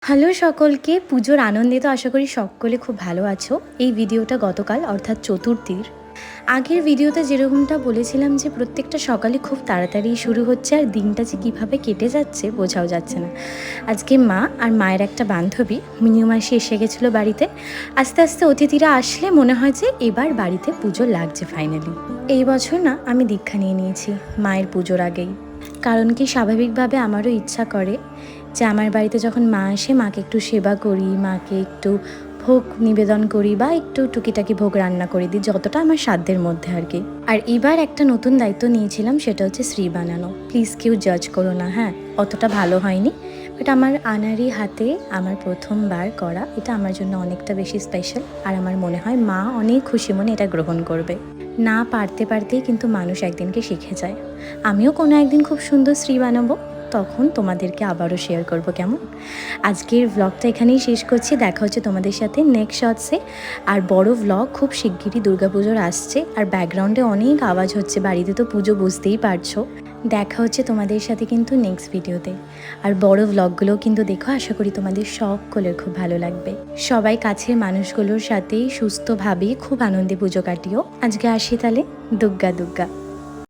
Hello সকলকে, পুজোর আনন্দে তো আশা করি সকলে খুব ভালো আছো। এই ভিডিওটা গতকাল অর্থাৎ চতুর্থীর আগের ভিডিওতে যেরকমটা বলেছিলাম যে প্রত্যেকটা সকালে খুব তাড়াতাড়ি শুরু হচ্ছে আর দিনটা যে কীভাবে কেটে যাচ্ছে বোঝাও যাচ্ছে না। আজকে মা আর মায়ের একটা বান্ধবী মিনিউ মাসি এসে গেছিলো বাড়িতে। আস্তে আস্তে অতিথিরা আসলে মনে হয় যে এবার বাড়িতে পুজো লাগছে ফাইনালি। এই বছর না আমি দীক্ষা নিয়ে নিয়েছি মায়ের পুজোর আগেই। কারণ কি স্বাভাবিকভাবে আমারও ইচ্ছা করে যে আমার বাড়িতে যখন মা আসে মাকে একটু সেবা করি, মাকে একটু ভোগ নিবেদন করি বা একটু টুকিটাকি ভোগ রান্না করে দিই, যতটা আমার সাধ্যের মধ্যে আর কি। আর এবার একটা নতুন দায়িত্ব নিয়েছিলাম, সেটা হচ্ছে শ্রী বানানো। প্লিজ কেউ জাজ করো না, হ্যাঁ অতটা ভালো হয়নি, বাট আমার আনারি হাতে আমার প্রথমবার করা এটা আমার জন্য অনেকটা বেশি স্পেশাল। আর আমার মনে হয় মা অনেক খুশি মনে এটা গ্রহণ করবে। না পারতে পারতেই কিন্তু মানুষ একদিনকে শিখে যায়। আমিও কোনো একদিন খুব সুন্দর শ্রী বানাবো, তখন তোমাদেরকে আবারও শেয়ার করব কেমন। আজকের ব্লগটা এখানেই শেষ করছি, দেখা হচ্ছে তোমাদের সাথে নেক্সট শর্টসে। আর বড় ব্লগ খুব শিগগিরই দুর্গাপুজোর আসছে, আর ব্যাকগ্রাউন্ডে অনেক আওয়াজ হচ্ছে, বাড়িতে তো পুজো বুঝতেই পারছো। দেখা হচ্ছে তোমাদের সাথে কিন্তু নেক্সট ভিডিওতে। আর বড় ব্লগগুলোও কিন্তু দেখো, আশা করি তোমাদের সকলের খুব ভালো লাগবে। সবাই কাছের মানুষগুলোর সাথেই সুস্থভাবে খুব আনন্দে পুজো কাটিও। আজকে আসি তাহলে, দুগ্গা দুগ্গা।